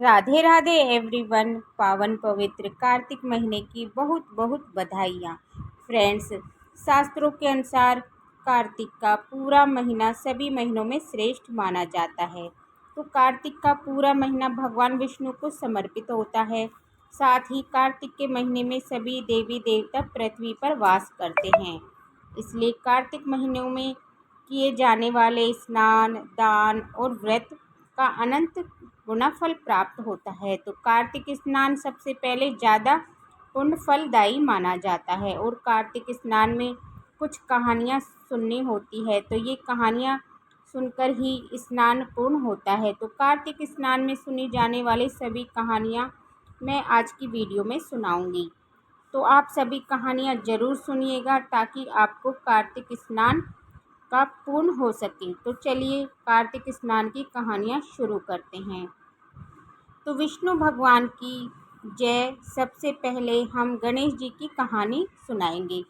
Radhe Radhe everyone. पावन पवित्र कार्तिक महीने की बहुत बहुत बधाइयाँ। फ्रेंड्स, शास्त्रों के अनुसार कार्तिक का पूरा महीना सभी महीनों में श्रेष्ठ माना जाता है। तो कार्तिक का पूरा महीना भगवान विष्णु को समर्पित होता है। साथ ही कार्तिक के महीने में सभी देवी देवता पृथ्वी पर वास करते हैं। इसलिए कार्तिक महीनों में किए जाने वाले स्नान, दान और व्रत का अनंत गुना फल प्राप्त होता है। तो कार्तिक स्नान सबसे पहले ज़्यादा पुण्य फलदायी माना जाता है और कार्तिक स्नान में कुछ कहानियाँ सुननी होती है। तो ये कहानियाँ सुनकर ही स्नान पूर्ण होता है। तो कार्तिक स्नान में सुनी जाने वाली सभी कहानियाँ मैं आज की वीडियो में सुनाऊंगी। तो आप सभी कहानियाँ ज़रूर सुनिएगा ताकि आपको कार्तिक स्नान का पूर्ण हो सके। तो चलिए कार्तिक स्नान की कहानियाँ शुरू करते हैं। तो विष्णु भगवान की जय। सबसे पहले हम गणेश जी की कहानी सुनाएंगे।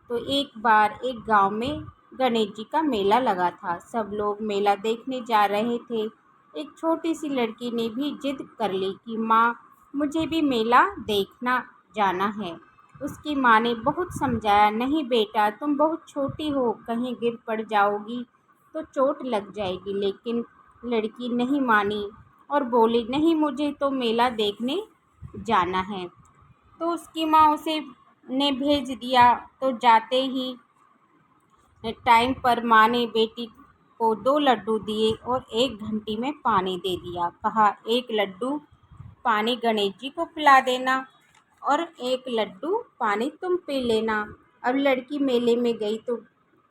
तो एक बार एक गांव में गणेश जी का मेला लगा था। सब लोग मेला देखने जा रहे थे। एक छोटी सी लड़की ने भी जिद कर ली कि माँ, मुझे भी मेला देखना जाना है। उसकी माँ ने बहुत समझाया, नहीं बेटा, तुम बहुत छोटी हो, कहीं गिर पड़ जाओगी तो चोट लग जाएगी। लेकिन लड़की नहीं मानी और बोली, नहीं, मुझे तो मेला देखने जाना है। तो उसकी माँ उसे ने भेज दिया। तो जाते ही टाइम पर माँ ने बेटी को 2 लड्डू दिए और 1 घंटी में पानी दे दिया। कहा, 1 लड्डू पानी गणेश जी को पिला देना और 1 लड्डू पानी तुम पी लेना। अब लड़की मेले में गई तो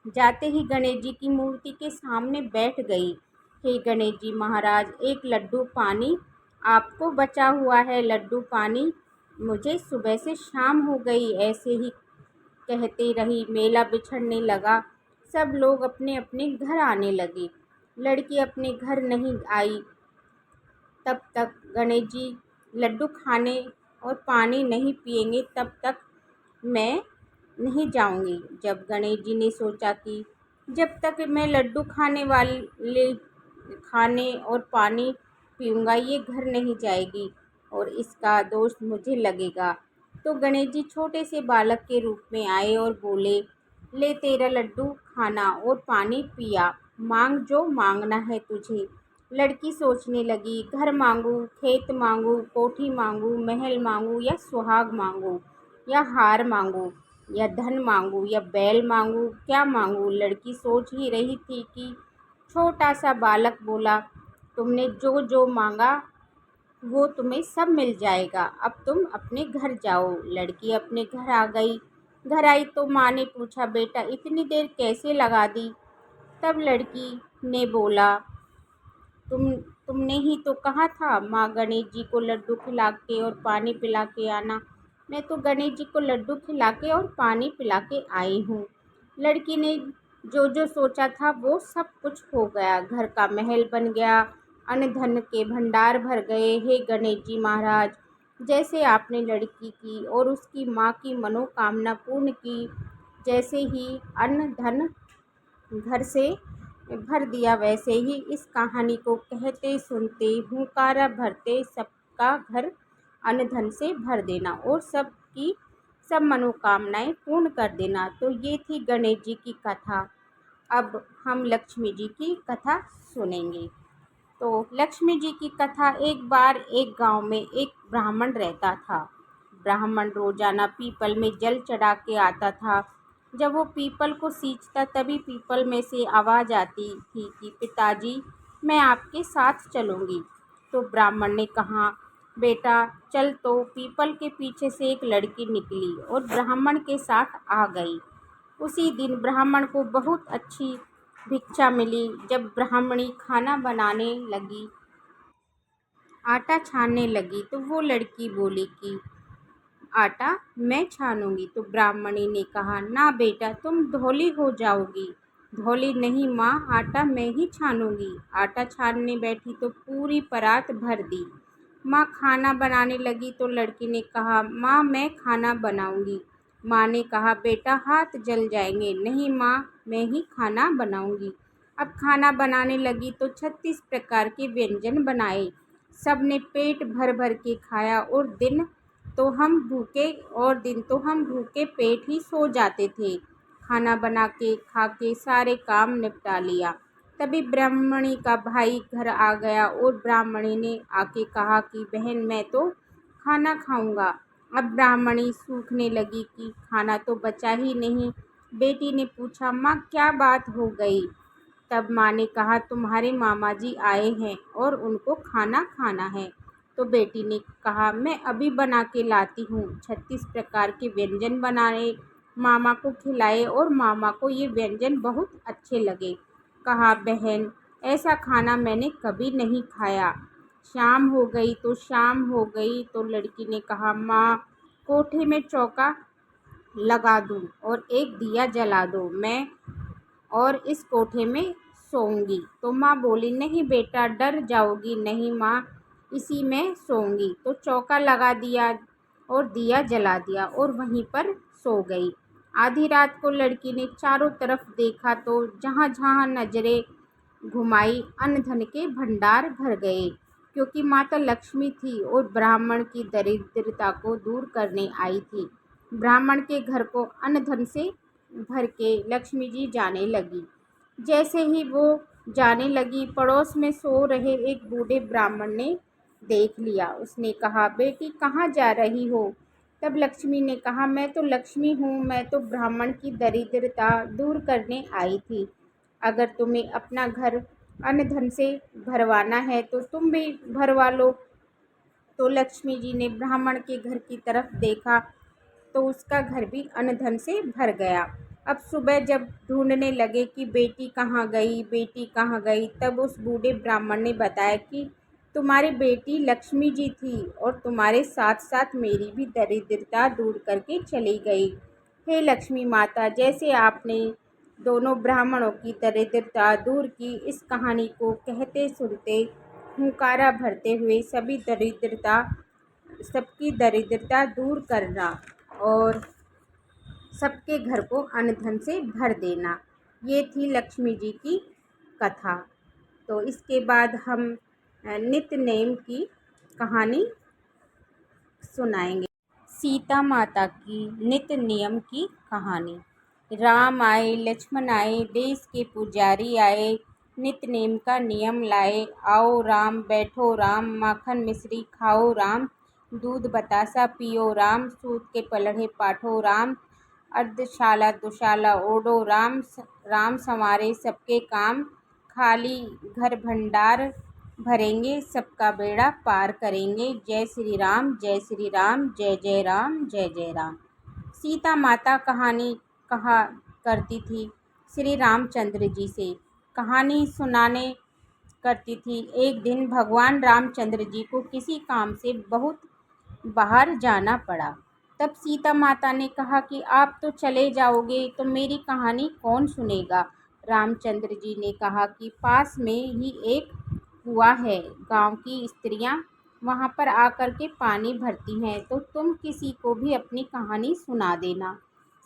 जाते ही गणेश जी की मूर्ति के सामने बैठ गई। हे गणेश जी महाराज, 1 लड्डू पानी आपको बचा हुआ है। लड्डू पानी मुझे सुबह से शाम हो गई। ऐसे ही कहते रही। मेला बिछड़ने लगा। सब लोग अपने अपने घर आने लगे। लड़की अपने घर नहीं आई तब तक गणेश जी लड्डू खाने और पानी नहीं पिएंगे तब तक मैं नहीं जाऊंगी। जब गणेश जी ने सोचा कि जब तक मैं लड्डू खाने और पानी पीऊँगा ये घर नहीं जाएगी और इसका दोष मुझे लगेगा। तो गणेश जी छोटे से बालक के रूप में आए और बोले, ले तेरा लड्डू खाना और पानी पिया, मांग जो मांगना है तुझे। लड़की सोचने लगी, घर मांगू, खेत मांगू, कोठी मांगू, महल मांगू या सुहाग मांगू या हार मांगू या धन मांगू या बैल मांगू, क्या मांगू। लड़की सोच ही रही थी कि छोटा सा बालक बोला, तुमने जो जो मांगा वो तुम्हें सब मिल जाएगा, अब तुम अपने घर जाओ। लड़की अपने घर आ गई। घर आई तो माँ ने पूछा, बेटा इतनी देर कैसे लगा दी। तब लड़की ने बोला, तुमने ही तो कहा था माँ गणेश जी को लड्डू खिला के और पानी पिला के आना। मैं तो गणेश जी को लड्डू खिला के और पानी पिला के आई हूँ। लड़की ने जो जो सोचा था वो सब कुछ हो गया। घर का महल बन गया, अन्न धन के भंडार भर गए। हे गणेश जी महाराज, जैसे आपने लड़की की और उसकी माँ की मनोकामना पूर्ण की, जैसे ही अन्न धन घर से भर दिया, वैसे ही इस कहानी को कहते सुनते हुंकारा भरते सबका घर अन्न धन से भर देना और सबकी सब मनोकामनाएं पूर्ण कर देना। तो ये थी गणेश जी की कथा। अब हम लक्ष्मी जी की कथा सुनेंगे। तो लक्ष्मी जी की कथा। एक बार एक गांव में एक ब्राह्मण रहता था। ब्राह्मण रोजाना पीपल में जल चढ़ा के आता था। जब वो पीपल को सींचता तभी पीपल में से आवाज़ आती थी कि पिताजी, मैं आपके साथ चलूँगी। तो ब्राह्मण ने कहा, बेटा चल। तो पीपल के पीछे से एक लड़की निकली और ब्राह्मण के साथ आ गई। उसी दिन ब्राह्मण को बहुत अच्छी भिक्षा मिली। जब ब्राह्मणी खाना बनाने लगी, आटा छानने लगी, तो वो लड़की बोली कि आटा मैं छानूंगी। तो ब्राह्मणी ने कहा, ना बेटा, तुम धोली हो जाओगी। धोली नहीं माँ, आटा मैं ही छानूंगी। आटा छानने बैठी तो पूरी परात भर दी। माँ खाना बनाने लगी तो लड़की ने कहा, माँ मैं खाना बनाऊंगी। माँ ने कहा, बेटा हाथ जल जाएंगे। नहीं माँ, मैं ही खाना बनाऊंगी। अब खाना बनाने लगी तो 36 प्रकार के व्यंजन बनाए। सब ने पेट भर भर के खाया और दिन तो हम भूखे पेट ही सो जाते थे। खाना बना के खा के सारे काम निपटा लिया। तभी ब्राह्मणी का भाई घर आ गया और ब्राह्मणी ने आके कहा कि बहन, मैं तो खाना खाऊंगा। अब ब्राह्मणी सूखने लगी कि खाना तो बचा ही नहीं। बेटी ने पूछा, माँ क्या बात हो गई? तब माँ ने कहा, तुम्हारे मामा जी आए हैं और उनको खाना खाना है। तो बेटी ने कहा, मैं अभी बना के लाती हूँ। 36 प्रकार के व्यंजन बनाए, मामा को खिलाए और मामा को ये व्यंजन बहुत अच्छे लगे। कहा, बहन ऐसा खाना मैंने कभी नहीं खाया। शाम हो गई तो लड़की ने कहा, माँ कोठे में चौका लगा दूँ और एक दिया जला दो, मैं और इस कोठे में सोऊंगी। तो माँ बोली, नहीं बेटा, डर जाओगी। नहीं माँ, इसी में सोऊंगी। तो चौका लगा दिया और दिया जला दिया और वहीं पर सो गई। आधी रात को लड़की ने चारों तरफ देखा तो जहाँ जहाँ नजरें घुमाई अन्न धन के भंडार भर गए, क्योंकि माता लक्ष्मी थी और ब्राह्मण की दरिद्रता को दूर करने आई थी। ब्राह्मण के घर को अन्न धन से भर के लक्ष्मी जी जाने लगी। जैसे ही वो जाने लगी, पड़ोस में सो रहे एक बूढ़े ब्राह्मण ने देख लिया। उसने कहा, बेटी कहाँ जा रही हो? तब लक्ष्मी ने कहा, मैं तो लक्ष्मी हूँ, मैं तो ब्राह्मण की दरिद्रता दूर करने आई थी। अगर तुम्हें अपना घर अन्न धन से भरवाना है तो तुम भी भरवा लो। तो लक्ष्मी जी ने ब्राह्मण के घर की तरफ देखा तो उसका घर भी अन्न धन से भर गया। अब सुबह जब ढूंढने लगे कि बेटी कहाँ गई, तब उस बूढ़े ब्राह्मण ने बताया कि तुम्हारी बेटी लक्ष्मी जी थी और तुम्हारे साथ साथ मेरी भी दरिद्रता दूर करके चली गई। हे लक्ष्मी माता, जैसे आपने दोनों ब्राह्मणों की दरिद्रता दूर की, इस कहानी को कहते सुनते हुंकारा भरते हुए सबकी दरिद्रता दूर करना और सबके घर को अन्न धन से भर देना। ये थी लक्ष्मी जी की कथा। तो इसके बाद हम नित्य नेम की कहानी सुनाएंगे। सीता माता की नित्य नियम की कहानी। राम आए, लक्ष्मण आए, देश के पुजारी आए, नित्य नेम का नियम लाए। आओ राम, बैठो राम, माखन मिश्री खाओ राम, दूध बतासा पियो राम, सूत के पलड़े पाठो राम, अर्धशाला दुशाला ओढ़ो राम, राम संवारे सबके काम, खाली घर भंडार भरेंगे, सबका बेड़ा पार करेंगे। जय श्री राम, जय श्री राम, जय जय राम, जय जय राम। सीता माता कहानी कहा करती थी श्री रामचंद्र जी से, कहानी सुनाने करती थी। एक दिन भगवान रामचंद्र जी को किसी काम से बहुत बाहर जाना पड़ा। तब सीता माता ने कहा कि आप तो चले जाओगे तो मेरी कहानी कौन सुनेगा? रामचंद्र जी ने कहा कि पास में ही एक कुआं है, गांव की स्त्रियां वहां पर आकर के पानी भरती हैं, तो तुम किसी को भी अपनी कहानी सुना देना।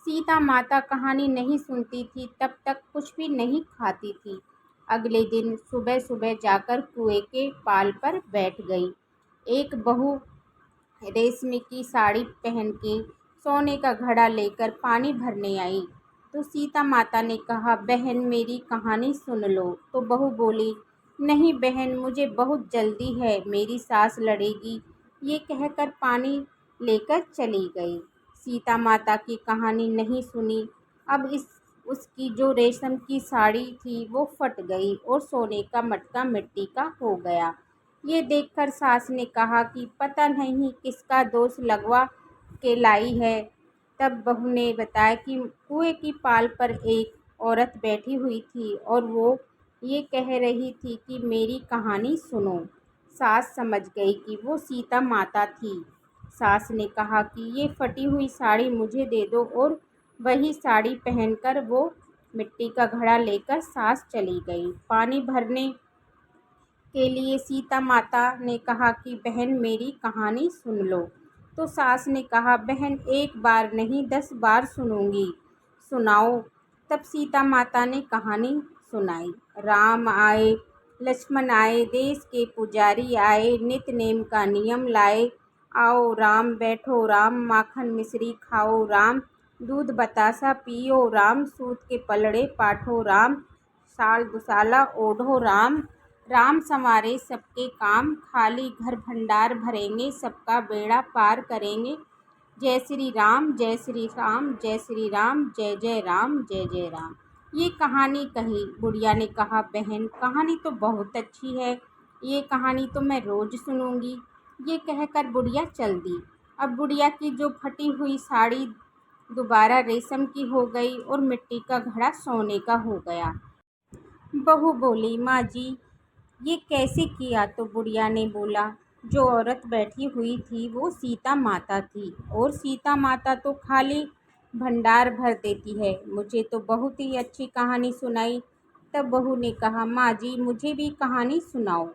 सीता माता कहानी नहीं सुनती थी, तब तक कुछ भी नहीं खाती थी। अगले दिन सुबह सुबह जाकर कुएं के पाल पर बैठ गई। एक बहू रेशमी की साड़ी पहन के सोने का घड़ा लेकर पानी भरने आई। तो सीता माता ने कहा, बहन मेरी कहानी सुन लो। तो बहू बोली, नहीं बहन, मुझे बहुत जल्दी है, मेरी सास लड़ेगी। ये कहकर पानी लेकर चली गई। सीता माता की कहानी नहीं सुनी। अब उसकी जो रेशम की साड़ी थी वो फट गई और सोने का मटका मिट्टी का हो गया। ये देखकर सास ने कहा कि पता नहीं किसका दोष लगवा के लाई है। तब बहू ने बताया कि कुएं की पाल पर एक औरत बैठी हुई थी और वो ये कह रही थी कि मेरी कहानी सुनो। सास समझ गई कि वो सीता माता थी। सास ने कहा कि ये फटी हुई साड़ी मुझे दे दो, और वही साड़ी पहनकर वो मिट्टी का घड़ा लेकर सास चली गई। पानी भरने के लिए सीता माता ने कहा कि बहन मेरी कहानी सुन लो। तो सास ने कहा, बहन एक बार नहीं 10 बार सुनूंगी, सुनाओ। तब सीता माता ने कहानी सुनाई। राम आए, लक्ष्मण आए देश के पुजारी आए, नित नेम का नियम लाए। आओ राम बैठो राम, माखन मिश्री खाओ राम, दूध बतासा पियो राम, सूत के पलड़े पाठो राम, साल दुसाला ओढ़ो राम। राम संवारे सबके काम, खाली घर भंडार भरेंगे, सबका बेड़ा पार करेंगे। जय श्री राम जय श्री राम जय श्री राम, जय जय राम जय जय राम। ये कहानी कही। बुढ़िया ने कहा, बहन कहानी तो बहुत अच्छी है, ये कहानी तो मैं रोज़ सुनूंगी। ये कहकर बुढ़िया चल दी। अब बुढ़िया की जो फटी हुई साड़ी दोबारा रेशम की हो गई और मिट्टी का घड़ा सोने का हो गया। बहू बोली, माँ जी ये कैसे किया? तो बुढ़िया ने बोला, जो औरत बैठी हुई थी वो सीता माता थी, और सीता माता तो खाली भंडार भर देती है। मुझे तो बहुत ही अच्छी कहानी सुनाई। तब बहू ने कहा, माँ जी मुझे भी कहानी सुनाओ।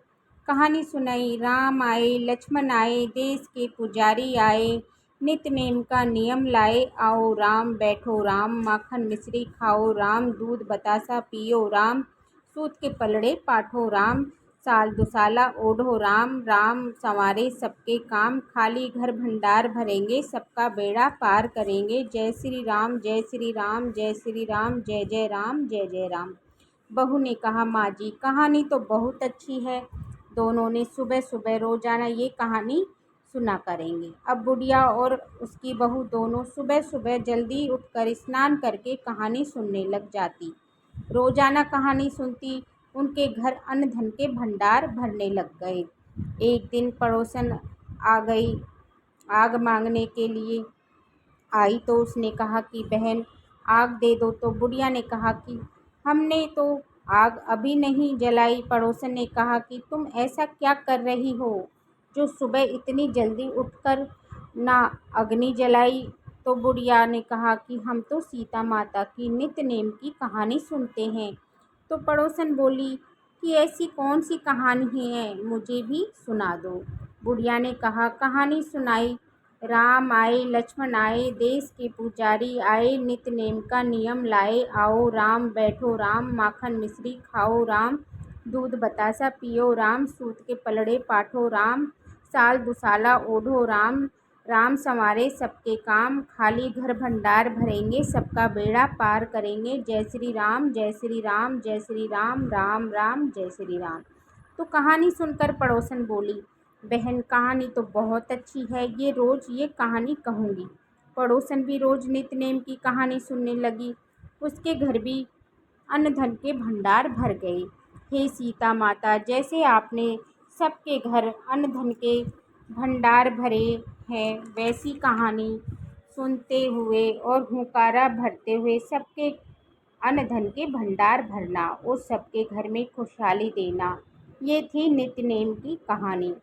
कहानी सुनाई। राम आए लक्ष्मण आए, देश के पुजारी आए, नित नेम का नियम लाए। आओ राम बैठो राम, माखन मिश्री खाओ राम, दूध बतासा पियो राम, सूत के पलड़े पाठो राम, साल दुसाला ओढ़ो राम। राम संवारे सबके काम, खाली घर भंडार भरेंगे, सबका बेड़ा पार करेंगे। जय श्री राम जय श्री राम जय श्री राम, जय जय राम जय जय राम। बहू ने कहा, माँ जी कहानी तो बहुत अच्छी है। दोनों ने सुबह सुबह रोजाना ये कहानी सुना करेंगे। अब बुढ़िया और उसकी बहू दोनों सुबह सुबह जल्दी उठकर स्नान करके कहानी सुनने लग जाती। रोजाना कहानी सुनती, उनके घर अन्न धन के भंडार भरने लग गए। एक दिन पड़ोसन आ गई, आग मांगने के लिए आई, तो उसने कहा कि बहन आग दे दो। तो बुढ़िया ने कहा कि हमने तो आग अभी नहीं जलाई। पड़ोसन ने कहा कि तुम ऐसा क्या कर रही हो जो सुबह इतनी जल्दी उठकर ना अग्नि जलाई। तो बुढ़िया ने कहा कि हम तो सीता माता की नित नेम की कहानी सुनते हैं। तो पड़ोसन बोली कि ऐसी कौन सी कहानी है, मुझे भी सुना दो। बुढ़िया ने कहा, कहानी सुनाई। राम आए लक्ष्मण आए, देश के पुजारी आए, नित नेम का नियम लाए। आओ राम बैठो राम, माखन मिश्री खाओ राम, दूध बतासा पियो राम, सूत के पलड़े पाठो राम, साल दुसाला ओढ़ो राम। राम संवारे सबके काम, खाली घर भंडार भरेंगे, सबका बेड़ा पार करेंगे। जय श्री राम जय श्री राम जय श्री राम, राम राम जय श्री राम। तो कहानी सुनकर पड़ोसन बोली, बहन कहानी तो बहुत अच्छी है, ये रोज़ ये कहानी कहूँगी। पड़ोसन भी रोज़ नित नेम की कहानी सुनने लगी। उसके घर भी अन्न धन के भंडार भर गए। हे सीता माता, जैसे आपने सबके घर अन्न धन के भंडार भरे हैं, वैसी कहानी सुनते हुए और हुंकारा भरते हुए सबके अन्न धन के भंडार भरना और सबके घर में खुशहाली देना। ये थी नित नेम की कहानी।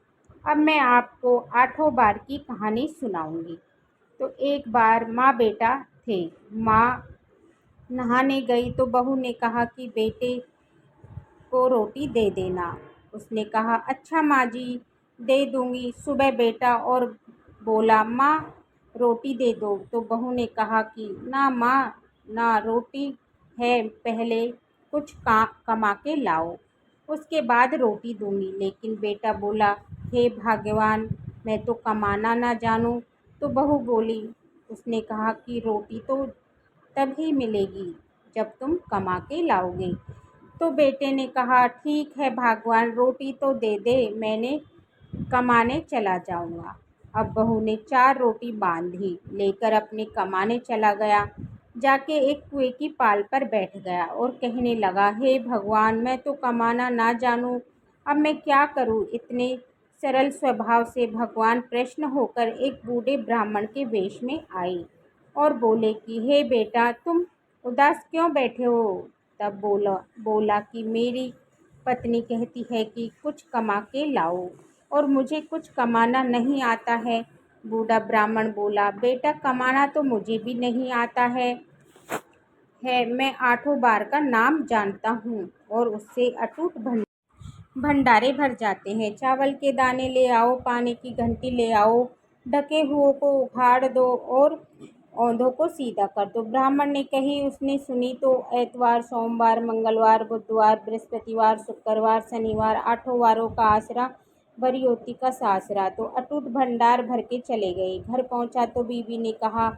अब मैं आपको आठों बार की कहानी सुनाऊंगी। तो एक बार माँ बेटा थे। माँ नहाने गई तो बहू ने कहा कि बेटे को रोटी दे देना। उसने कहा, अच्छा माँ जी दे दूँगी। सुबह बेटा और बोला, माँ रोटी दे दो। तो बहू ने कहा कि ना माँ ना, रोटी है, पहले कुछ कमा के लाओ, उसके बाद रोटी दूँगी। लेकिन बेटा बोला, हे भगवान मैं तो कमाना ना जानूँ। तो बहू बोली, उसने कहा कि रोटी तो तभी मिलेगी जब तुम कमा के लाओगे। तो बेटे ने कहा, ठीक है भगवान रोटी तो दे दे, मैंने कमाने चला जाऊंगा। अब बहू ने 4 रोटी बांधी लेकर अपने कमाने चला गया। जाके एक कुएं की पाल पर बैठ गया और कहने लगा, हे भगवान मैं तो कमाना ना जानूं, अब मैं क्या करूं। इतने सरल स्वभाव से भगवान प्रसन्न होकर एक बूढ़े ब्राह्मण के वेश में आए और बोले कि हे बेटा तुम उदास क्यों बैठे हो। तब बोला कि मेरी पत्नी कहती है कि कुछ कमा के लाओ और मुझे कुछ कमाना नहीं आता है। बूढ़ा ब्राह्मण बोला, बेटा कमाना तो मुझे भी नहीं आता है मैं आठों बार का नाम जानता हूँ और उससे अटूट भंडारे भर जाते हैं। चावल के दाने ले आओ, पानी की घंटी ले आओ, ढके हुओं को उखाड़ दो और औंधों को सीधा कर दो। ब्राह्मण ने कही। उसने सुनी तो एतवार, सोमवार, मंगलवार, बुधवार, बृहस्पतिवार, शुक्रवार, शनिवार, 8 वारों का आसरा, बरियोती का सासरा, तो अटूट भंडार भर के चले गए। घर पहुंचा तो बीवी ने कहा,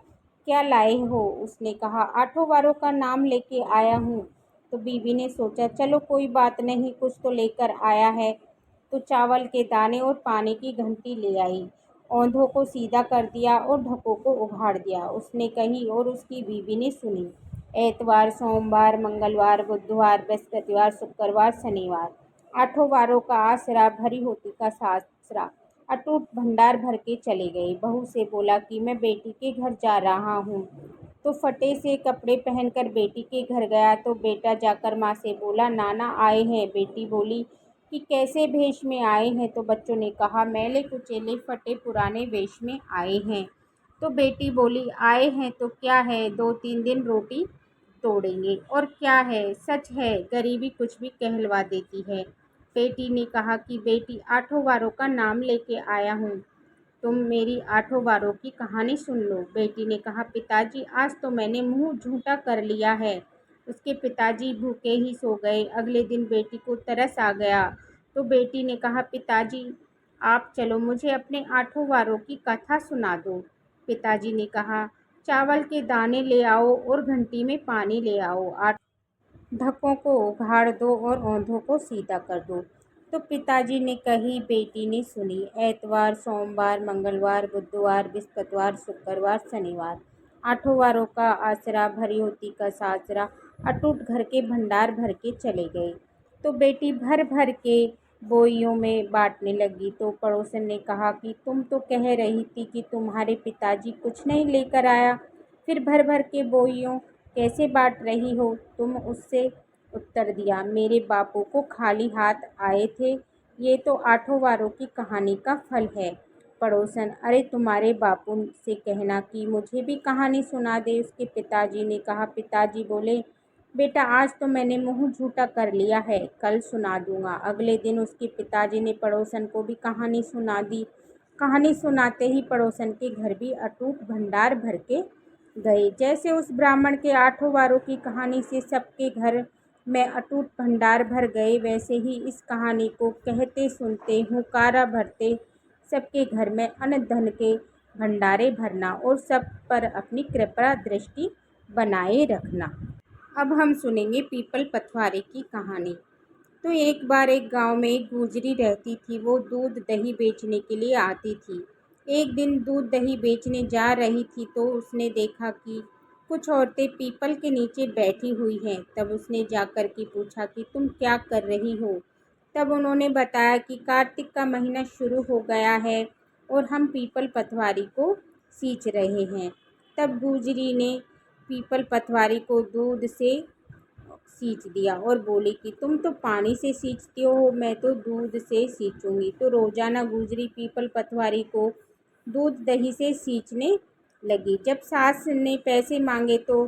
क्या लाए हो? उसने कहा, 8 वारों का नाम लेके आया हूँ। तो बीवी ने सोचा, चलो कोई बात नहीं, कुछ तो लेकर आया है। तो चावल के दाने और पानी की घंटी ले आई। औंधों को सीधा कर दिया और ढकों को उघाड़ दिया। उसने कही और उसकी बीवी ने सुनी। एतवार, सोमवार, मंगलवार, बुधवार, बृहस्पतिवार, शुक्रवार, शनिवार, 8 वारों का आसरा, भरी होती का सासरा, अटूट भंडार भर के चले गए। बहू से बोला कि मैं बेटी के घर जा रहा हूँ। तो फटे से कपड़े पहनकर बेटी के घर गया तो बेटा जाकर माँ से बोला, नाना आए हैं। बेटी बोली कि कैसे वेश में आए हैं? तो बच्चों ने कहा, मैले कुचेले फटे पुराने वेश में आए हैं। तो बेटी बोली, आए हैं तो क्या है, 2-3 दिन रोटी तोड़ेंगे, और क्या है, सच है, गरीबी कुछ भी कहलवा देती है। बेटी ने कहा कि बेटी, 8 वारों का नाम लेके आया हूँ, तुम मेरी 8 वारों की कहानी सुन लो। बेटी ने कहा, पिताजी आज तो मैंने मुंह झूठा कर लिया है। उसके पिताजी भूखे ही सो गए। अगले दिन बेटी को तरस आ गया तो बेटी ने कहा, पिताजी आप चलो, मुझे अपने 8 वारों की कथा सुना दो। पिताजी ने कहा, चावल के दाने ले आओ और घंटी में पानी ले आओ, ढकों को उघाड़ दो और औंधों को सीधा कर दो। तो पिताजी ने कही, बेटी ने सुनी। एतवार, सोमवार, मंगलवार, बुधवार, बृहस्पतिवार, शुक्रवार, शनिवार, 8 वारों का आसरा, भरी होती का सासरा, अटूट घर के भंडार भर के चले गए। तो बेटी भर भर के बोइयों में बांटने लगी। तो पड़ोसन ने कहा कि तुम तो कह रही थी कि तुम्हारे पिताजी कुछ नहीं लेकर आया, फिर भर भर के बोइयों कैसे बांट रही हो तुम? उससे उत्तर दिया, मेरे बापू को खाली हाथ आए थे। ये तो 8 वारों की कहानी का फल है। पड़ोसन, अरे तुम्हारे बापू से कहना कि मुझे भी कहानी सुना दे। उसके पिताजी ने कहा। पिताजी बोले, बेटा आज तो मैंने मुंह झूठा कर लिया है, कल सुना दूंगा। अगले दिन उसके पिताजी ने पड़ोसन को भी कहानी सुना दी। कहानी सुनाते ही पड़ोसन के घर भी अटूट भंडार भर के गए। जैसे उस ब्राह्मण के 8 वारों की कहानी से सबके घर में अटूट भंडार भर गए, वैसे ही इस कहानी को कहते सुनते हुंकारा भरते सबके घर में अन्न धन के भंडारे भरना और सब पर अपनी कृपा दृष्टि बनाए रखना। अब हम सुनेंगे पीपल पथवारे की कहानी। तो एक बार एक गांव में एक गुजरी रहती थी। वो दूध दही बेचने के लिए आती थी। एक दिन दूध दही बेचने जा रही थी तो उसने देखा कि कुछ औरतें पीपल के नीचे बैठी हुई हैं। तब उसने जाकर के पूछा कि तुम क्या कर रही हो? तब उन्होंने बताया कि कार्तिक का महीना शुरू हो गया है और हम पीपल पथवारी को सींच रहे हैं। तब गुजरी ने पीपल पथवारी को दूध से सींच दिया और बोली कि तुम तो पानी से सींचती हो, मैं तो दूध से सींचूंगी। तो रोजाना गुजरी पीपल पथवारी को दूध दही से सींचने लगी। जब सास ने पैसे मांगे तो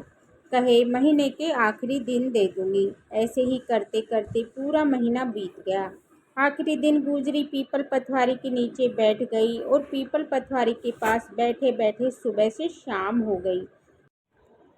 कहे, महीने के आखिरी दिन दे दूंगी। ऐसे ही करते करते पूरा महीना बीत गया। आखिरी दिन गुजरी पीपल पथवारी के नीचे बैठ गई और पीपल पथवारी के पास बैठे बैठे सुबह से शाम हो गई।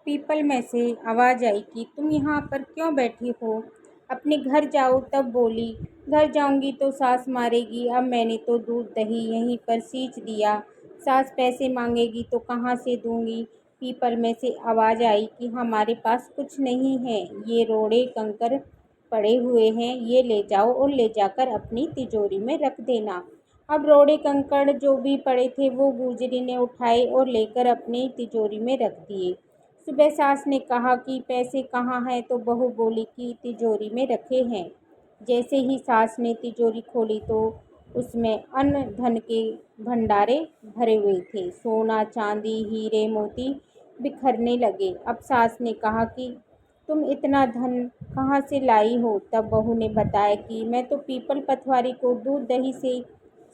पीपल में से आवाज़ आई कि तुम यहाँ पर क्यों बैठी हो? अपने घर जाओ। तब बोली, घर जाऊंगी तो सास मारेगी। अब मैंने तो दूध दही यहीं पर सींच दिया, सास पैसे मांगेगी तो कहाँ से दूंगी? पीपल में से आवाज़ आई कि हमारे पास कुछ नहीं है, ये रोड़े कंकर पड़े हुए हैं, ये ले जाओ और ले जाकर अपनी तिजोरी में रख देना। अब रोड़े कंकड़ जो भी पड़े थे वो गुजरी ने उठाए और लेकर अपनी तिजोरी में रख दिए। सुबह सास ने कहा कि पैसे कहाँ हैं? तो बहू बोली कि तिजोरी में रखे हैं। जैसे ही सास ने तिजोरी खोली तो उसमें अन्न धन के भंडारे भरे हुए थे। सोना चांदी हीरे मोती बिखरने लगे। अब सास ने कहा कि तुम इतना धन कहाँ से लाई हो? तब बहू ने बताया कि मैं तो पीपल पथवारी को दूध दही से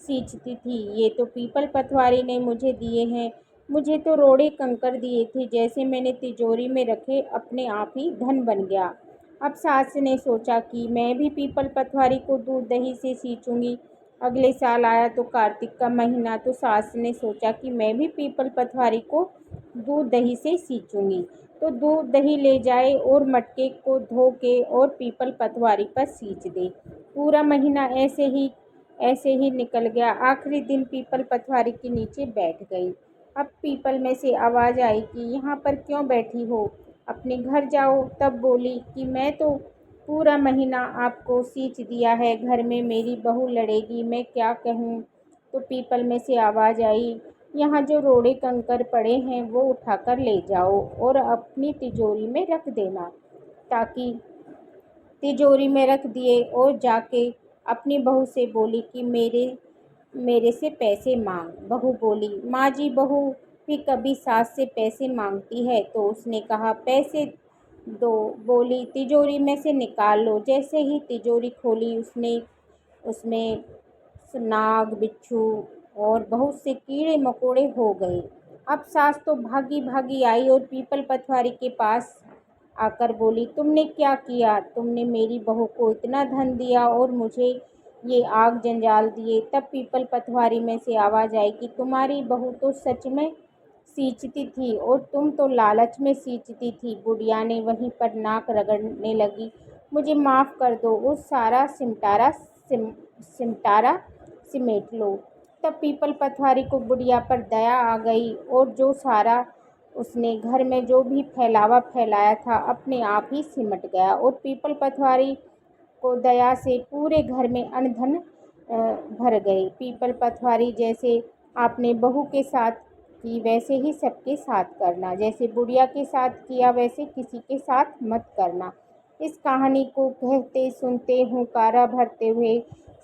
सींचती थी, ये तो पीपल पथवारी ने मुझे दिए हैं। मुझे तो रोड़े कंकर दिए थे, जैसे मैंने तिजोरी में रखे अपने आप ही धन बन गया। अब सास ने सोचा कि मैं भी पीपल पथवारी को दूध दही से सींचूंगी। अगले साल आया तो कार्तिक का महीना, तो सास ने सोचा कि मैं भी पीपल पथवारी को दूध दही से सींचूंगी। तो दूध दही ले जाए और मटके को धो के और पीपल पतवारी पर सींच दे। पूरा महीना ऐसे ही निकल गया। आखिरी दिन पीपल पतवारी के नीचे बैठ गई। अब पीपल में से आवाज़ आई कि यहाँ पर क्यों बैठी हो, अपने घर जाओ। तब बोली कि मैं तो पूरा महीना आपको सींच दिया है, घर में मेरी बहू लड़ेगी, मैं क्या कहूँ। तो पीपल में से आवाज़ आई, यहाँ जो रोड़े कंकर पड़े हैं वो उठाकर ले जाओ और अपनी तिजोरी में रख देना। ताकि तिजोरी में रख दिए और जाके अपनी बहू से बोली कि मेरे मेरे से पैसे मांग। बहू बोली, माँ जी, बहू भी कभी सास से पैसे मांगती है। तो उसने कहा, पैसे दो। बोली, तिजोरी में से निकाल लो। जैसे ही तिजोरी खोली उसने उसमें नाग, बिच्छू और बहुत से कीड़े मकोड़े हो गए। अब सास तो भागी भागी आई और पीपल पटवारी के पास आकर बोली, तुमने क्या किया? तुमने मेरी बहू को इतना धन दिया और मुझे ये आग जंजाल दिए। तब पीपल पटवारी में से आवाज़ आई कि तुम्हारी बहू तो सच में सींचती थी और तुम तो लालच में सींचती थी। बुढ़िया ने वहीं पर नाक रगड़ने लगी। मुझे माफ़ कर दो, वो सारा सिमटारा सिमेट लो। तब पीपल पटवारी को बुढ़िया पर दया आ गई और जो सारा उसने घर में जो भी फैलावा फैलाया था अपने आप ही सिमट गया। और पीपल पटवारी को दया से पूरे घर में अन्न धन भर गए। पीपल पटवारी जैसे आपने बहू के साथ की वैसे ही सबके साथ करना, जैसे बुढ़िया के साथ किया वैसे किसी के साथ मत करना। इस कहानी को कहते सुनते हुंकारा भरते हुए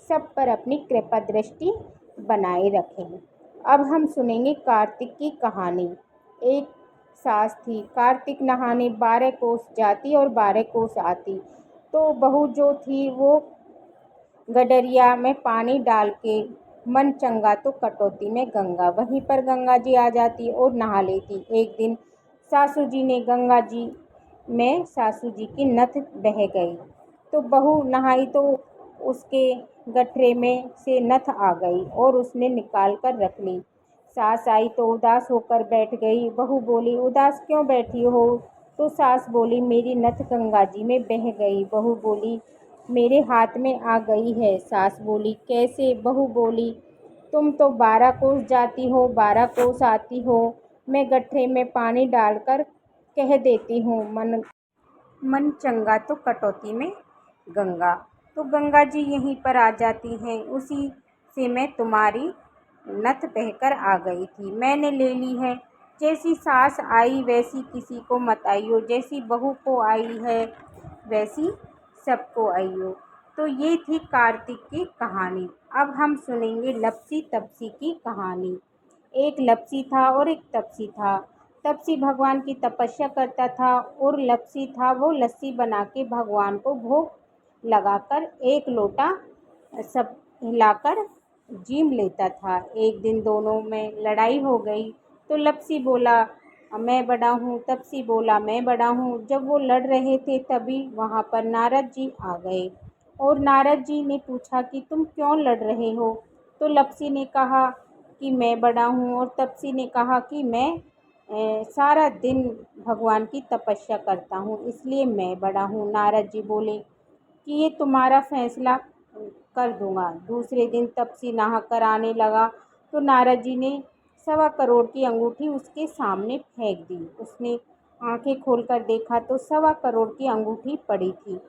सब पर अपनी कृपा दृष्टि बनाए रखें। अब हम सुनेंगे कार्तिक की कहानी। एक सास थी, कार्तिक नहाने 12 कोस जाती और 12 कोस आती। तो बहू जो थी वो गडरिया में पानी डाल के मन चंगा तो कटौती में गंगा, वहीं पर गंगा जी आ जाती और नहा लेती। एक दिन सासू जी ने गंगा जी में सासू जी की नथ बह गई। तो बहू नहाई तो उसके गठरे में से नथ आ गई और उसने निकाल कर रख ली। सास आई तो उदास होकर बैठ गई। बहू बोली, उदास क्यों बैठी हो? तो सास बोली, मेरी नथ गंगा जी में बह गई। बहू बोली, मेरे हाथ में आ गई है। सास बोली, कैसे? बहू बोली, तुम तो 12 कोस जाती हो, 12 कोस आती हो। मैं गठरे में पानी डालकर कह देती हूँ, मन चंगा तो कटौती में गंगा। तो गंगा जी यहीं पर आ जाती हैं। उसी से मैं तुम्हारी नथ बहकर आ गई थी, मैंने ले ली है। जैसी सास आई वैसी किसी को मत आइयो, जैसी बहू को आई है वैसी सबको आइयो। तो ये थी कार्तिक की कहानी। अब हम सुनेंगे लप्सी तप्सी की कहानी। एक लप्सी था और एक तप्सी था। तप्सी भगवान की तपस्या करता था और लप्सी था वो लस्सी बना के भगवान को भोग लगाकर एक लोटा सब हिलाकर जीम लेता था। एक दिन दोनों में लड़ाई हो गई। तो लप्सी बोला, मैं बड़ा हूँ। तप्सी बोला, मैं बड़ा हूँ। जब वो लड़ रहे थे तभी वहाँ पर नारद जी आ गए और नारद जी ने पूछा कि तुम क्यों लड़ रहे हो? तो लप्सी ने कहा कि मैं बड़ा हूँ और तप्सी ने कहा कि मैं सारा दिन भगवान की तपस्या करता हूँ इसलिए मैं बड़ा हूँ। नारद जी बोले कि ये तुम्हारा फैसला कर दूंगा। दूसरे दिन तप्सी नहाकर आने लगा तो नारद जी ने 1.25 करोड़ की अंगूठी उसके सामने फेंक दी। उसने आंखें खोलकर देखा तो 1.25 करोड़ की अंगूठी पड़ी थी।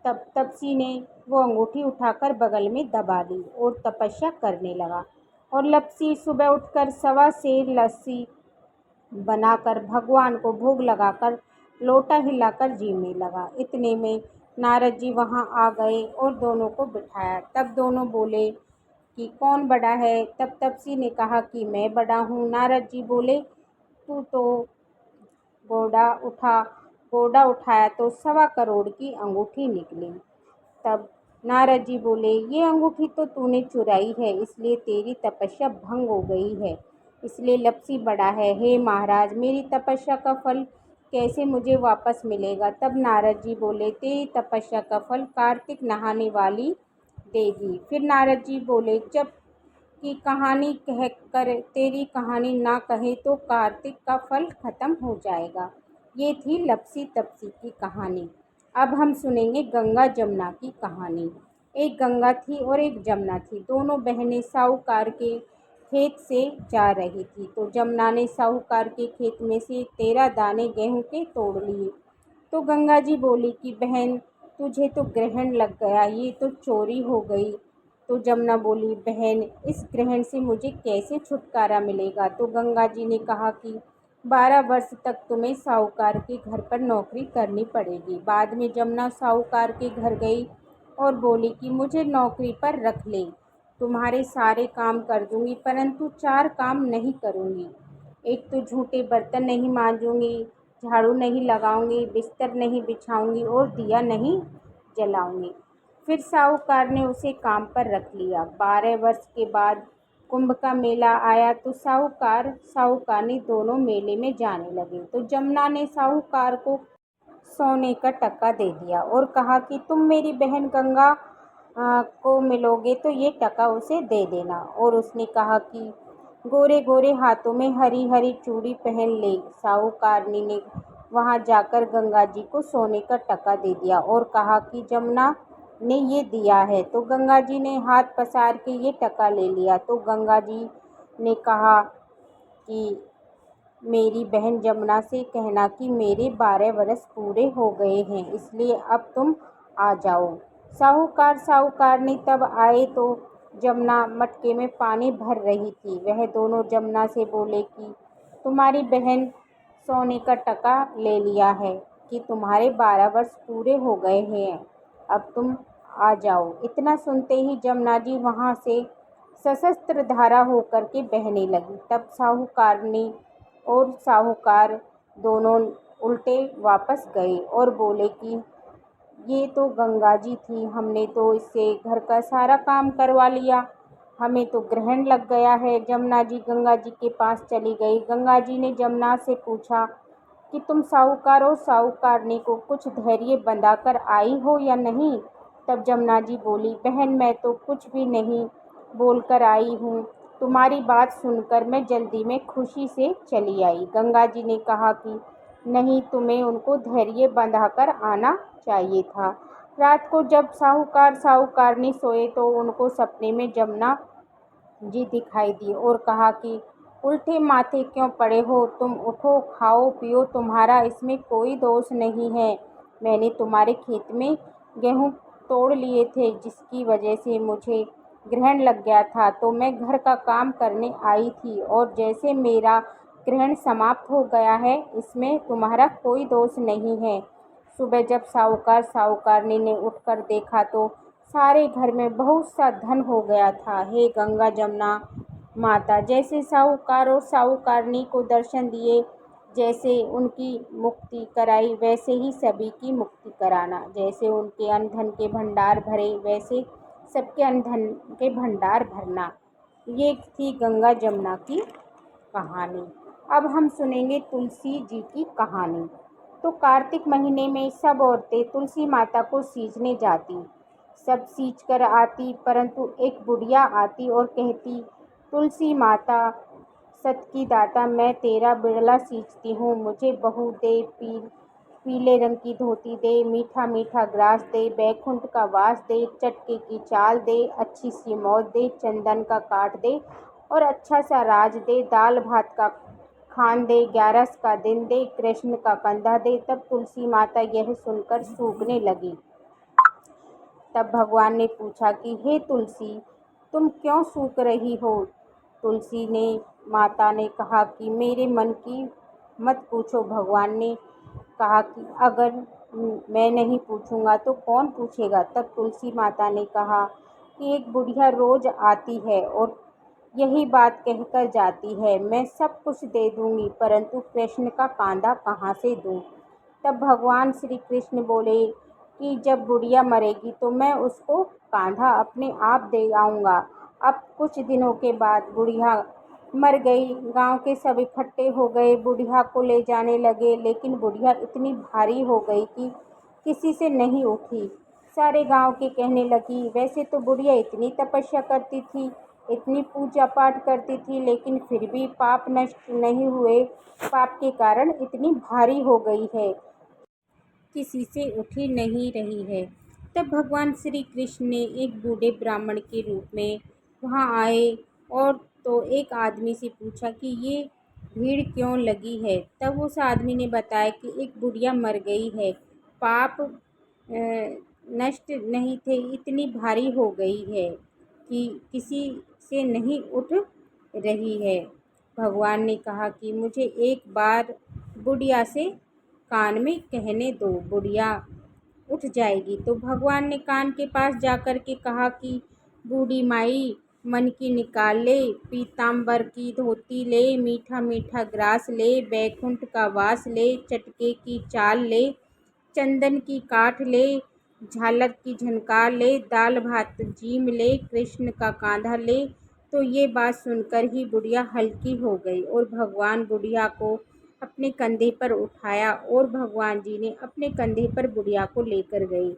तब तप्सी ने वो अंगूठी उठाकर बगल में दबा ली और तपस्या करने लगा। और लप्सी सुबह उठकर 1.25 सेर लस्सी बनाकर भगवान को भोग लगाकर लोटा हिलाकर जीने लगा। इतने में नारद जी वहाँ आ गए और दोनों को बिठाया। तब दोनों बोले कि कौन बड़ा है? तब तप्सी ने कहा कि मैं बड़ा हूँ। नारद जी बोले, तू तो घोड़ा उठा घोड़ा उठाया तो 1.25 करोड़ की अंगूठी निकली। तब नारद जी बोले, ये अंगूठी तो तूने चुराई है इसलिए तेरी तपस्या भंग हो गई है, इसलिए लप्सी बड़ा है। हे महाराज, मेरी तपस्या का फल कैसे मुझे वापस मिलेगा? तब नारद जी बोले, तेरी तपस्या का फल कार्तिक नहाने वाली देगी। फिर नारद जी बोले, जब की कहानी कहकर तेरी कहानी ना कहे तो कार्तिक का फल खत्म हो जाएगा। ये थी लपसी तपसी की कहानी। अब हम सुनेंगे गंगा जमुना की कहानी। एक गंगा थी और एक जमुना थी। दोनों बहनें साहूकार के खेत से जा रही थी। तो जमुना ने साहूकार के खेत में से 13 दाने गेहूं के तोड़ लिए। तो गंगा जी बोली कि बहन, तुझे तो ग्रहण लग गया, ये तो चोरी हो गई। तो जमुना बोली, बहन, इस ग्रहण से मुझे कैसे छुटकारा मिलेगा? तो गंगा जी ने कहा कि 12 वर्ष तक तुम्हें साहूकार के घर पर नौकरी करनी पड़ेगी। बाद में जमुना साहूकार के घर गई और बोली कि मुझे नौकरी पर रख ले, तुम्हारे सारे काम कर दूंगी, परंतु 4 काम नहीं करूंगी। एक तो झूठे बर्तन नहीं मांजूंगी, झाड़ू नहीं लगाऊंगी, बिस्तर नहीं बिछाऊंगी और दिया नहीं जलाऊंगी। फिर साहूकार ने उसे काम पर रख लिया। 12 वर्ष के बाद कुंभ का मेला आया तो साहूकारनी दोनों मेले में जाने लगे। तो जमुना ने साहूकार को सोने का टका दे दिया और कहा कि तुम मेरी बहन गंगा को मिलोगे तो ये टका उसे दे देना। और उसने कहा कि गोरे गोरे हाथों में हरी हरी चूड़ी पहन ले। साहूकारनी ने वहां जाकर गंगा जी को सोने का टका दे दिया और कहा कि जमुना ने ये दिया है। तो गंगा जी ने हाथ पसार के ये टका ले लिया। तो गंगा जी ने कहा कि मेरी बहन जमुना से कहना कि मेरे 12 वर्ष पूरे हो गए हैं, इसलिए अब तुम आ जाओ। साहूकारनी तब आए तो जमुना मटके में पानी भर रही थी। वह दोनों जमुना से बोले कि तुम्हारी बहन सोने का टका ले लिया है कि तुम्हारे 12 वर्ष पूरे हो गए हैं, अब तुम आ जाओ। इतना सुनते ही जमुना जी वहाँ से सशस्त्र धारा होकर के बहने लगी। तब साहूकारनी और साहूकार दोनों उल्टे वापस गए और बोले कि ये तो गंगा जी थी, हमने तो इससे घर का सारा काम करवा लिया, हमें तो ग्रहण लग गया है। जमुना जी गंगा जी के पास चली गई। गंगा जी ने जमुना से पूछा कि तुम साहूकार और साहूकारनी को कुछ धैर्य बंधाकर आई हो या नहीं? तब जमुना जी बोली, बहन, मैं तो कुछ भी नहीं बोलकर आई हूँ, तुम्हारी बात सुनकर मैं जल्दी में खुशी से चली आई। गंगा जी ने कहा कि नहीं, तुम्हें उनको धैर्य बंधाकर आना चाहिए था। रात को जब साहूकारनी सोए तो उनको सपने में जमुना जी दिखाई दी और कहा कि उल्टे माथे क्यों पड़े हो, तुम उठो, खाओ पियो, तुम्हारा इसमें कोई दोष नहीं है। मैंने तुम्हारे खेत में गेहूं तोड़ लिए थे, जिसकी वजह से मुझे ग्रहण लग गया था, तो मैं घर का काम करने आई थी और जैसे मेरा ग्रहण समाप्त हो गया है, इसमें तुम्हारा कोई दोष नहीं है। सुबह जब साहूकारनी ने उठकर देखा तो सारे घर में बहुत सा धन हो गया था। हे गंगा जमुना माता, जैसे साहूकार और साहूकारनी को दर्शन दिए, जैसे उनकी मुक्ति कराई, वैसे ही सभी की मुक्ति कराना। जैसे उनके अन्न धन के भंडार भरे, वैसे सबके अन्न धन के भंडार भरना। ये थी गंगा जमुना की कहानी। अब हम सुनेंगे तुलसी जी की कहानी। तो कार्तिक महीने में सब औरतें तुलसी माता को सींचने जाती। सब सींच कर आती, परंतु एक बुढ़िया आती और कहती, तुलसी माता, सत की दाता, मैं तेरा बिड़ला सींचती हूँ, मुझे बहू दे, पीले रंग की धोती दे, मीठा मीठा ग्रास दे, बैकुंठ का वास दे, चटके की चाल दे, अच्छी सी मौज दे, चंदन का काट दे और अच्छा सा राज दे, दाल भात का खान दे, 11 का दिन दे, कृष्ण का कंधा दे। तब तुलसी माता यह सुनकर सूखने लगी। तब भगवान ने पूछा कि हे तुलसी, तुम क्यों सूख रही हो? तुलसी ने माता ने कहा कि मेरे मन की मत पूछो। भगवान ने कहा कि अगर मैं नहीं पूछूंगा तो कौन पूछेगा? तब तुलसी माता ने कहा कि एक बुढ़िया रोज आती है और यही बात कहकर जाती है, मैं सब कुछ दे दूंगी, परंतु कृष्ण का कांधा कहाँ से दूं? तब भगवान श्री कृष्ण बोले कि जब बुढ़िया मरेगी तो मैं उसको कांधा अपने आप दे आऊँगा। अब कुछ दिनों के बाद बुढ़िया मर गई। गांव के सब इकट्ठे हो गए, बुढ़िया को ले जाने लगे, लेकिन बुढ़िया इतनी भारी हो गई कि किसी से नहीं उठी। सारे गांव के कहने लगी, वैसे तो बुढ़िया इतनी तपस्या करती थी, इतनी पूजा पाठ करती थी, लेकिन फिर भी पाप नष्ट नहीं हुए। पाप के कारण इतनी भारी हो गई है, किसी से उठ ही नहीं रही है। तब भगवान श्री कृष्ण ने एक बूढ़े ब्राह्मण के रूप में वहाँ आए और तो एक आदमी से पूछा कि ये भीड़ क्यों लगी है। तब उस आदमी ने बताया कि एक बुढ़िया मर गई है, पाप नष्ट नहीं थे, इतनी भारी हो गई है कि किसी से नहीं उठ रही है। भगवान ने कहा कि मुझे एक बार बुढ़िया से कान में कहने दो, बुढ़िया उठ जाएगी। तो भगवान ने कान के पास जाकर के कहा कि बूढ़ी माई मन की निकाल ले, पीताम्बर की धोती ले, मीठा मीठा ग्रास ले, बैकुंठ का वास ले, चटके की चाल ले, चंदन की काठ ले, झालक की झनकार ले, दाल भात जीम ले, कृष्ण का कांधा ले। तो ये बात सुनकर ही बुढ़िया हल्की हो गई और भगवान बुढ़िया को अपने कंधे पर उठाया और भगवान जी ने अपने कंधे पर बुढ़िया को लेकर गए।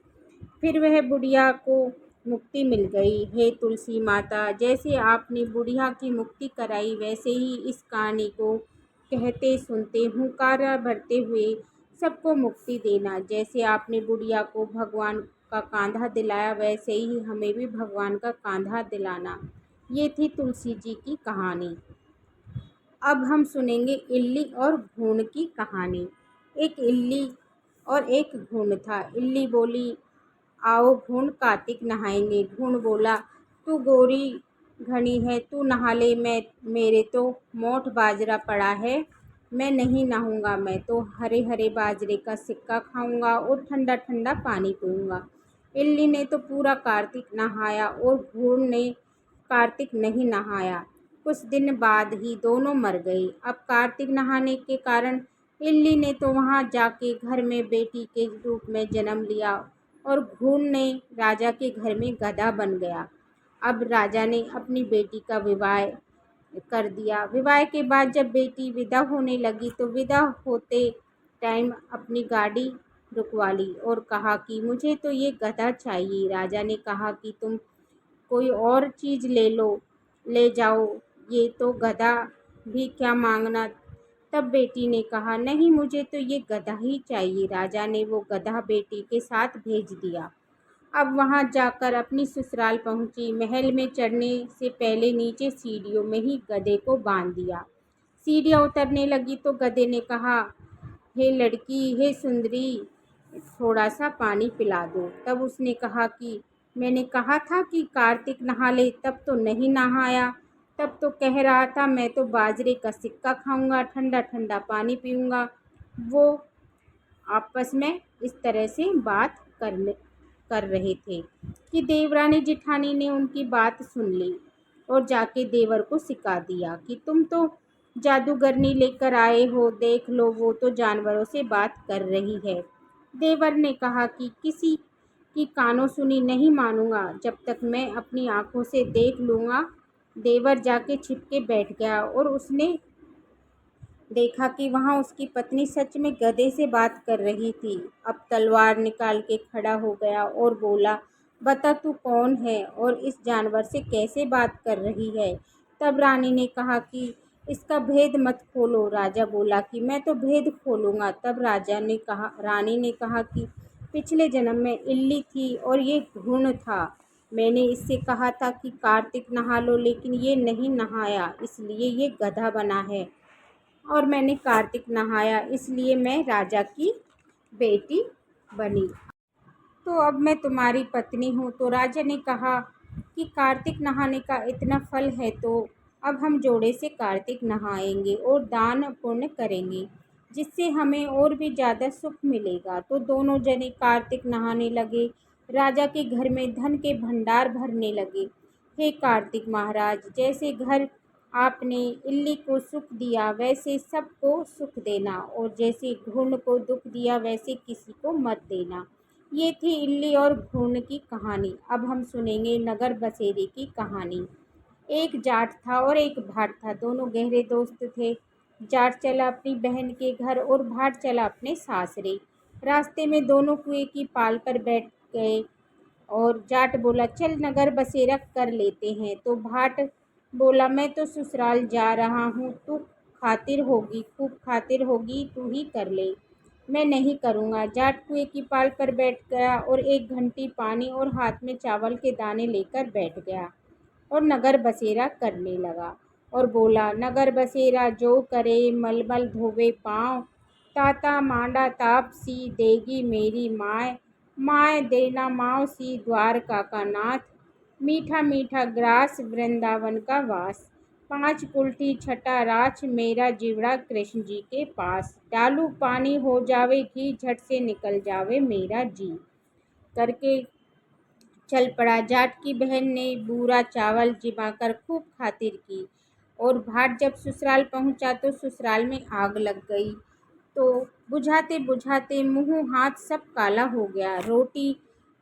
फिर वह बुढ़िया को मुक्ति मिल गई। हे तुलसी माता, जैसे आपने बुढ़िया की मुक्ति कराई, वैसे ही इस कहानी को कहते सुनते हुंकारा भरते हुए सबको मुक्ति देना। जैसे आपने बुढ़िया को भगवान का कांधा दिलाया, वैसे ही हमें भी भगवान का कांधा दिलाना। ये थी तुलसी जी की कहानी। अब हम सुनेंगे इल्ली और घून की कहानी। एक इल्ली और एक घून था। इल्ली बोली, आओ घून, कार्तिक नहाएंगे। घून बोला, तू गोरी घनी है, तू नहा ले, मैं मेरे तो मोट बाजरा पड़ा है, मैं नहीं नहाऊंगा। मैं तो हरे हरे बाजरे का सिक्का खाऊंगा और ठंडा ठंडा पानी पीऊंगा। इल्ली ने तो पूरा कार्तिक नहाया और घून ने कार्तिक नहीं नहाया। कुछ दिन बाद ही दोनों मर गए। अब कार्तिक नहाने के कारण इल्ली ने तो वहाँ जाके घर में बेटी के रूप में जन्म लिया और घून ने राजा के घर में गधा बन गया। अब राजा ने अपनी बेटी का विवाह कर दिया। विवाह के बाद जब बेटी विदा होने लगी तो विदा होते टाइम अपनी गाड़ी रुकवा ली और कहा कि मुझे तो ये गधा चाहिए। राजा ने कहा कि तुम कोई और चीज़ ले लो, ले जाओ, ये तो गधा भी क्या मांगना। तब बेटी ने कहा, नहीं, मुझे तो ये गधा ही चाहिए। राजा ने वो गधा बेटी के साथ भेज दिया। अब वहाँ जाकर अपनी ससुराल पहुँची। महल में चढ़ने से पहले नीचे सीढ़ियों में ही गधे को बांध दिया। सीढ़ियाँ उतरने लगी तो गधे ने कहा, हे लड़की, हे सुंदरी, थोड़ा सा पानी पिला दो। तब उसने कहा कि मैंने कहा था कि कार्तिक नहा ले, तब तो नहीं नहाया। तब तो कह रहा था मैं तो बाजरे का सिक्का खाऊंगा, ठंडा ठंडा पानी पीऊंगा। वो आपस में इस तरह से बात कर रहे थे कि देवरानी जिठानी ने उनकी बात सुन ली और जाके देवर को सिखा दिया कि तुम तो जादूगरनी लेकर आए हो, देख लो, वो तो जानवरों से बात कर रही है। देवर ने कहा कि किसी की कानों सुनी नहीं मानूंगा, जब तक मैं अपनी आंखों से देख लूँगा। देवर जाके छिपके बैठ गया और उसने देखा कि वहाँ उसकी पत्नी सच में गधे से बात कर रही थी। अब तलवार निकाल के खड़ा हो गया और बोला, बता तू कौन है और इस जानवर से कैसे बात कर रही है। तब रानी ने कहा कि इसका भेद मत खोलो। राजा बोला कि मैं तो भेद खोलूँगा। तब रानी ने कहा कि पिछले जन्म में इल्ली थी और ये घुन था। मैंने इससे कहा था कि कार्तिक नहा लो, लेकिन ये नहीं नहाया, इसलिए ये गधा बना है। और मैंने कार्तिक नहाया, इसलिए मैं राजा की बेटी बनी। तो अब मैं तुम्हारी पत्नी हूँ। तो राजा ने कहा कि कार्तिक नहाने का इतना फल है, तो अब हम जोड़े से कार्तिक नहाएंगे और दान पुण्य करेंगे, जिससे हमें और भी ज़्यादा सुख मिलेगा। तो दोनों जने कार्तिक नहाने लगे। राजा के घर में धन के भंडार भरने लगे। हे कार्तिक महाराज, जैसे घर आपने इल्ली को सुख दिया, वैसे सबको सुख देना, और जैसे घुन को दुख दिया, वैसे किसी को मत देना। ये थी इल्ली और घुन की कहानी। अब हम सुनेंगे नगर बसेरे की कहानी। एक जाट था और एक भाट था, दोनों गहरे दोस्त थे। जाट चला अपनी बहन के घर और भाट चला अपने सासरे। रास्ते में दोनों कुएं की पाल पर बैठ गए और जाट बोला, चल नगर बसेरा कर लेते हैं। तो भाट बोला, मैं तो ससुराल जा रहा हूँ, तू खातिर होगी, खूब खातिर होगी, तू ही कर ले, मैं नहीं करूँगा। जाट कुएं की पाल पर बैठ गया और एक घंटी पानी और हाथ में चावल के दाने लेकर बैठ गया और नगर बसेरा करने लगा और बोला, नगर बसेरा जो करे मलमल धोवे पाँव, ताता मांडा ताप सी देगी मेरी माय, माय देना माँव सी द्वारका का नाथ, मीठा मीठा ग्रास वृंदावन का वास, पाँच कुल्ठी छठा राछ मेरा जिवड़ा कृष्ण जी के पास, डालू पानी हो जावे घी झट से निकल जावे मेरा जी करके चल पड़ा। जाट की बहन ने बूरा चावल जिमाकर खूब खातिर की और भाट जब ससुराल पहुंचा तो ससुराल में आग लग गई। तो बुझाते बुझाते मुंह हाथ सब काला हो गया। रोटी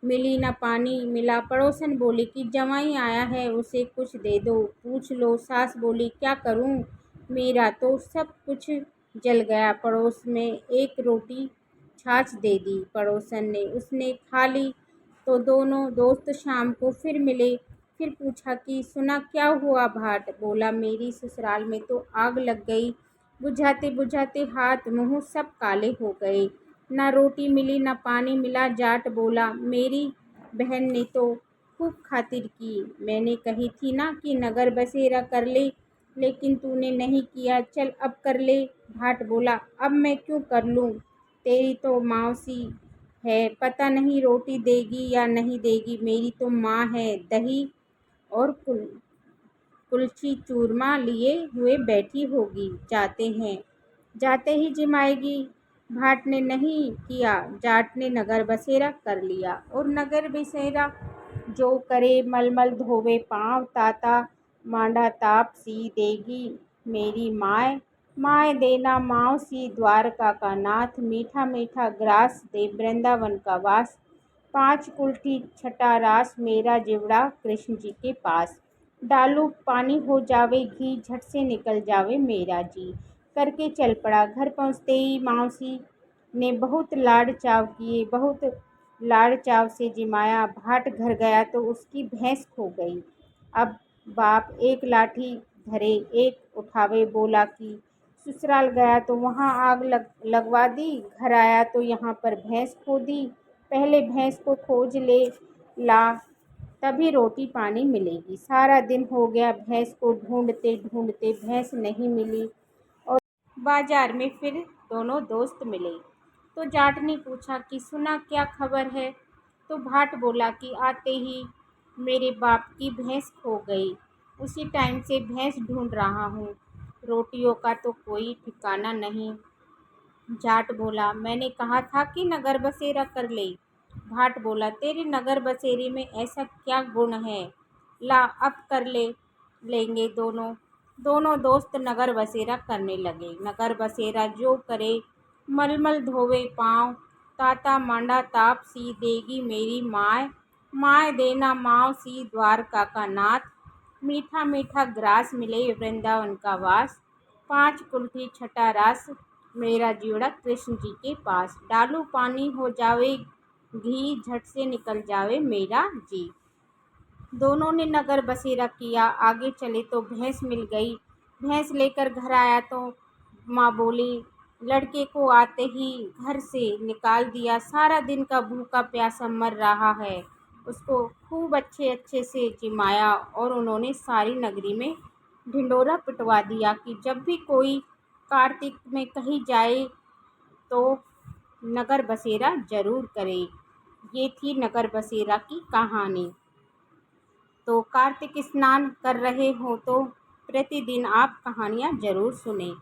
मिली न पानी मिला। पड़ोसन बोली कि जवाई आया है, उसे कुछ दे दो, पूछ लो। सास बोली, क्या करूं, मेरा तो सब कुछ जल गया। पड़ोस में एक रोटी छाछ दे दी पड़ोसन ने, उसने खा ली। तो दोनों दोस्त शाम को फिर मिले। फिर पूछा कि सुना क्या हुआ भाट? बोला, मेरी ससुराल में तो आग लग गई, बुझाते बुझाते हाथ मुंह सब काले हो गए, ना रोटी मिली ना पानी मिला। जाट बोला, मेरी बहन ने तो खूब खातिर की, मैंने कही थी ना कि नगर बसेरा कर ले, लेकिन तूने नहीं किया, चल अब कर ले। भाट बोला, अब मैं क्यों कर लूँ, तेरी तो मौसी है, पता नहीं रोटी देगी या नहीं देगी, मेरी तो माँ है, दही और कुलची चूरमा लिए हुए बैठी होगी, जाते हैं, जाते ही जिमाएगी। भाट ने नहीं किया, जाट ने नगर बसेरा कर लिया और नगर बसेरा जो करे मलमल धोवे पाँव, ताता मांडा ताप सी देगी मेरी माय, माय देना माँव सी द्वारका का नाथ, मीठा मीठा ग्रास दे वृंदावन का वास, पाँच कुल्ठी छठा रास मेरा जिवड़ा कृष्ण जी के पास, डालू पानी हो जावे घी झट से निकल जावे मेरा जी करके चल पड़ा। घर पहुँचते ही मौसी ने बहुत लाड़ चाव किए, बहुत लाड़ चाव से जिमाया। भाट घर गया तो उसकी भैंस खो गई। अब बाप एक लाठी धरे एक उठावे, बोला कि ससुराल गया तो वहाँ आग लगवा दी, घर आया तो यहाँ पर भैंस खो दी, पहले भैंस को खोज ले ला, तभी रोटी पानी मिलेगी। सारा दिन हो गया भैंस को ढूंढते ढूंढते, भैंस नहीं मिली और बाजार में फिर दोनों दोस्त मिले। तो जाट ने पूछा कि सुना क्या खबर है? तो भाट बोला कि आते ही मेरे बाप की भैंस खो गई, उसी टाइम से भैंस ढूंढ रहा हूँ, रोटियों का तो कोई ठिकाना नहीं। जाट बोला, मैंने कहा था कि नगर बसेरा कर ले। भाट बोला, तेरे नगर बसेरे में ऐसा क्या गुण है, ला अब कर लेंगे दोनों। दोनों दोस्त नगर बसेरा करने लगे। नगर बसेरा जो करे मलमल धोवे पाँव, ताता मांडा ताप सी देगी मेरी माय, माय देना माँव सी द्वारका का नाथ, मीठा मीठा ग्रास मिले वृंदावन का वास, पाँच कुल्ठी छठा रास मेरा जीवड़ा कृष्ण जी के पास, डालू पानी हो जावे घी झट से निकल जावे मेरा जी। दोनों ने नगर बसेरा किया। आगे चले तो भैंस मिल गई। भैंस लेकर घर आया तो माँ बोली, लड़के को आते ही घर से निकाल दिया, सारा दिन का भूखा प्यासा मर रहा है। उसको खूब अच्छे अच्छे से जिमाया और उन्होंने सारी नगरी में ढिंडोरा पिटवा दिया कि जब भी कोई कार्तिक में कहीं जाए तो नगर बसेरा ज़रूर करे। ये थी नगर बसेरा की कहानी। तो कार्तिक स्नान कर रहे हो तो प्रतिदिन आप कहानियाँ ज़रूर सुनें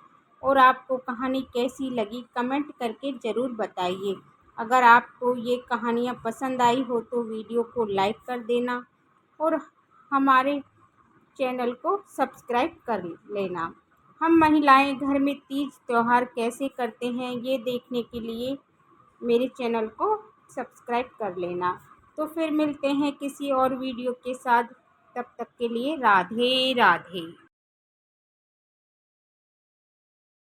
और आपको कहानी कैसी लगी कमेंट करके ज़रूर बताइए। अगर आपको ये कहानियाँ पसंद आई हो तो वीडियो को लाइक कर देना और हमारे चैनल को सब्सक्राइब कर लेना। हम महिलाएं घर में तीज त्योहार कैसे करते हैं ये देखने के लिए मेरे चैनल को सब्सक्राइब कर लेना। तो फिर मिलते हैं किसी और वीडियो के साथ, तब तक के लिए राधे राधे।